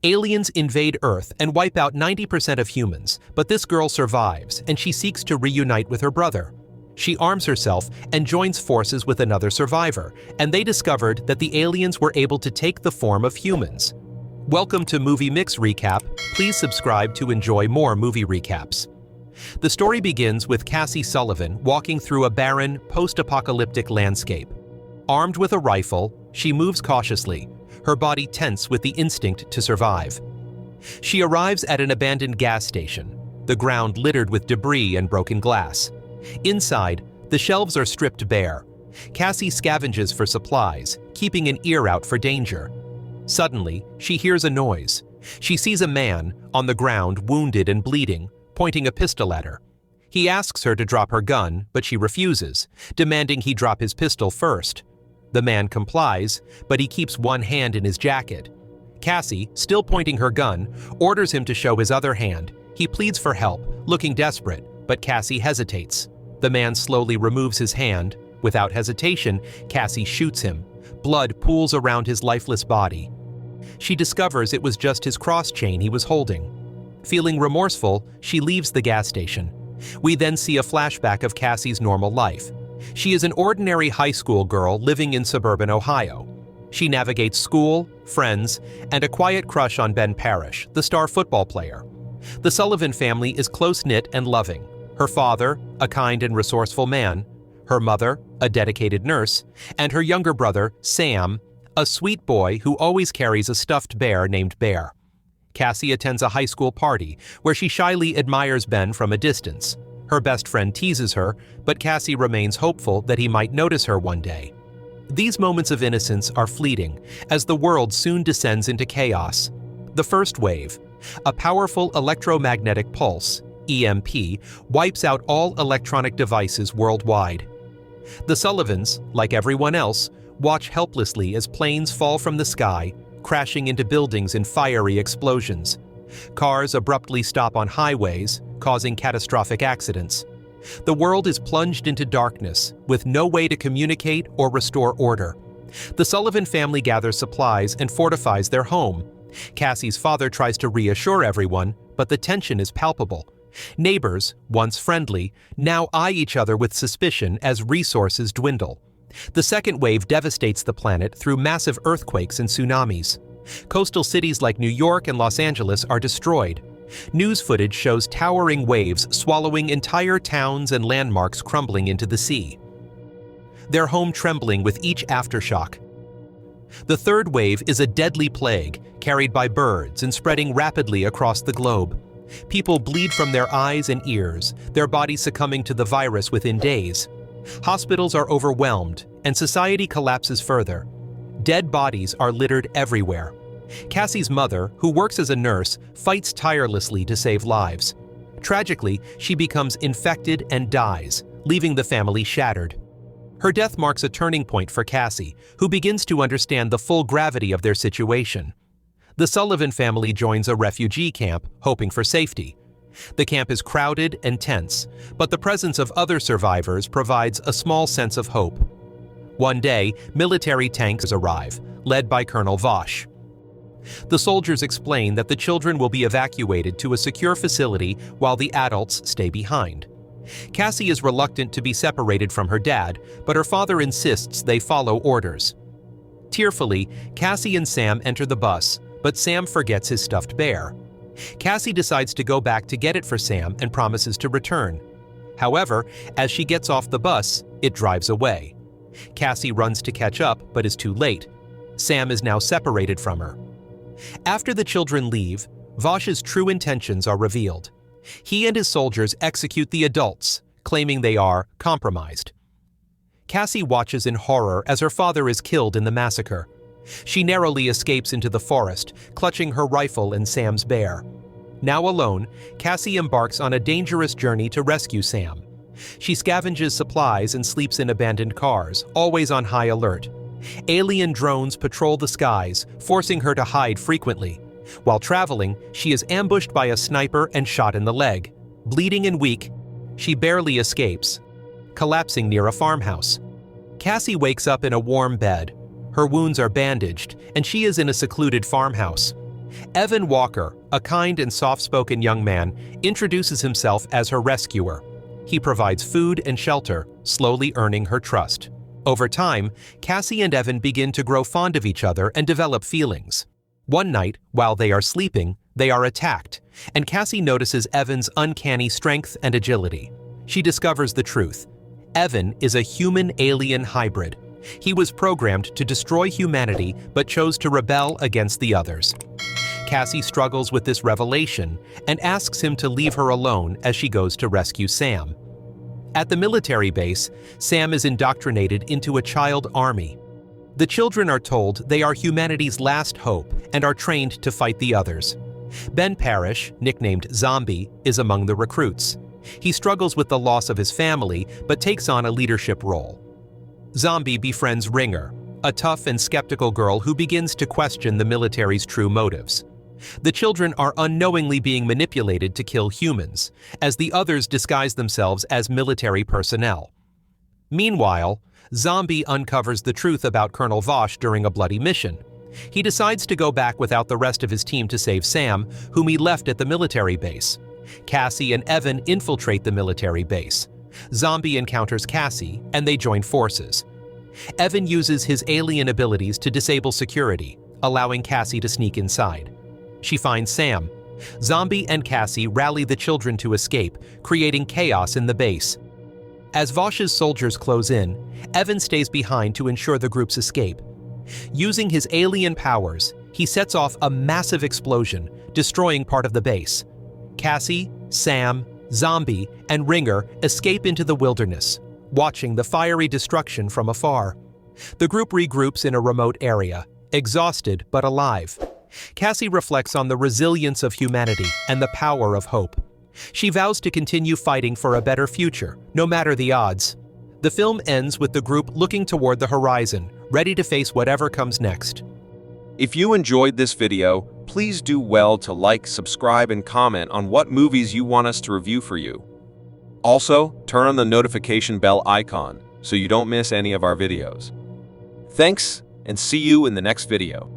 Aliens invade Earth and wipe out 90% of humans, but this girl survives and she seeks to reunite with her brother. She arms herself and joins forces with another survivor, and they discovered that the aliens were able to take the form of humans. Welcome to Movie Mix Recap. Please subscribe to enjoy more movie recaps. The story begins with Cassie Sullivan walking through a barren, post-apocalyptic landscape. Armed with a rifle, she moves cautiously, her body tense with the instinct to survive. She arrives at an abandoned gas station, the ground littered with debris and broken glass. Inside, the shelves are stripped bare. Cassie scavenges for supplies, keeping an ear out for danger. Suddenly, she hears a noise. She sees a man, on the ground, wounded and bleeding, pointing a pistol at her. He asks her to drop her gun, but she refuses, demanding he drop his pistol first. The man complies, but he keeps one hand in his jacket. Cassie, still pointing her gun, orders him to show his other hand. He pleads for help, looking desperate, but Cassie hesitates. The man slowly removes his hand. Without hesitation, Cassie shoots him. Blood pools around his lifeless body. She discovers it was just his cross chain he was holding. Feeling remorseful, she leaves the gas station. We then see a flashback of Cassie's normal life. She is an ordinary high school girl living in suburban Ohio. She navigates school, friends, and a quiet crush on Ben Parrish, the star football player. The Sullivan family is close-knit and loving. Her father, a kind and resourceful man, her mother, a dedicated nurse, and her younger brother, Sam, a sweet boy who always carries a stuffed bear named Bear. Cassie attends a high school party where she shyly admires Ben from a distance. Her best friend teases her, but Cassie remains hopeful that he might notice her one day. These moments of innocence are fleeting, as the world soon descends into chaos. The first wave, a powerful electromagnetic pulse, EMP, wipes out all electronic devices worldwide. The Sullivans, like everyone else, watch helplessly as planes fall from the sky, crashing into buildings in fiery explosions. Cars abruptly stop on highways, causing catastrophic accidents. The world is plunged into darkness, with no way to communicate or restore order. The Sullivan family gathers supplies and fortifies their home. Cassie's father tries to reassure everyone, but the tension is palpable. Neighbors, once friendly, now eye each other with suspicion as resources dwindle. The second wave devastates the planet through massive earthquakes and tsunamis. Coastal cities like New York and Los Angeles are destroyed. News footage shows towering waves swallowing entire towns and landmarks crumbling into the sea, their home trembling with each aftershock. The third wave is a deadly plague carried by birds and spreading rapidly across the globe. People bleed from their eyes and ears, their bodies succumbing to the virus within days. Hospitals are overwhelmed, and society collapses further. Dead bodies are littered everywhere. Cassie's mother, who works as a nurse, fights tirelessly to save lives. Tragically, she becomes infected and dies, leaving the family shattered. Her death marks a turning point for Cassie, who begins to understand the full gravity of their situation. The Sullivan family joins a refugee camp, hoping for safety. The camp is crowded and tense, but the presence of other survivors provides a small sense of hope. One day, military tanks arrive, led by Colonel Vosh. The soldiers explain that the children will be evacuated to a secure facility while the adults stay behind. Cassie is reluctant to be separated from her dad, but her father insists they follow orders. Tearfully, Cassie and Sam enter the bus, but Sam forgets his stuffed bear. Cassie decides to go back to get it for Sam and promises to return. However, as she gets off the bus, it drives away. Cassie runs to catch up, but is too late. Sam is now separated from her. After the children leave, Vosh's true intentions are revealed. He and his soldiers execute the adults, claiming they are compromised. Cassie watches in horror as her father is killed in the massacre. She narrowly escapes into the forest, clutching her rifle and Sam's bear. Now alone, Cassie embarks on a dangerous journey to rescue Sam. She scavenges supplies and sleeps in abandoned cars, always on high alert. Alien drones patrol the skies, forcing her to hide frequently. While traveling, she is ambushed by a sniper and shot in the leg. Bleeding and weak, she barely escapes, collapsing near a farmhouse. Cassie wakes up in a warm bed. Her wounds are bandaged, and she is in a secluded farmhouse. Evan Walker, a kind and soft-spoken young man, introduces himself as her rescuer. He provides food and shelter, slowly earning her trust. Over time, Cassie and Evan begin to grow fond of each other and develop feelings. One night, while they are sleeping, they are attacked, and Cassie notices Evan's uncanny strength and agility. She discovers the truth. Evan is a human-alien hybrid. He was programmed to destroy humanity but chose to rebel against the others. Cassie struggles with this revelation and asks him to leave her alone as she goes to rescue Sam. At the military base, Sam is indoctrinated into a child army. The children are told they are humanity's last hope and are trained to fight the others. Ben Parrish, nicknamed Zombie, is among the recruits. He struggles with the loss of his family but takes on a leadership role. Zombie befriends Ringer, a tough and skeptical girl who begins to question the military's true motives. The children are unknowingly being manipulated to kill humans, as the others disguise themselves as military personnel. Meanwhile, Zombie uncovers the truth about Colonel Vosh during a bloody mission. He decides to go back without the rest of his team to save Sam, whom he left at the military base. Cassie and Evan infiltrate the military base. Zombie encounters Cassie, and they join forces. Evan uses his alien abilities to disable security, allowing Cassie to sneak inside. She finds Sam. Zombie and Cassie rally the children to escape, creating chaos in the base. As Vosh's soldiers close in, Evan stays behind to ensure the group's escape. Using his alien powers, he sets off a massive explosion, destroying part of the base. Cassie, Sam, Zombie, and Ringer escape into the wilderness, watching the fiery destruction from afar. The group regroups in a remote area, exhausted but alive. Cassie reflects on the resilience of humanity and the power of hope. She vows to continue fighting for a better future, no matter the odds. The film ends with the group looking toward the horizon, ready to face whatever comes next. If you enjoyed this video, please do well to like, subscribe, and comment on what movies you want us to review for you. Also, turn on the notification bell icon so you don't miss any of our videos. Thanks, and see you in the next video.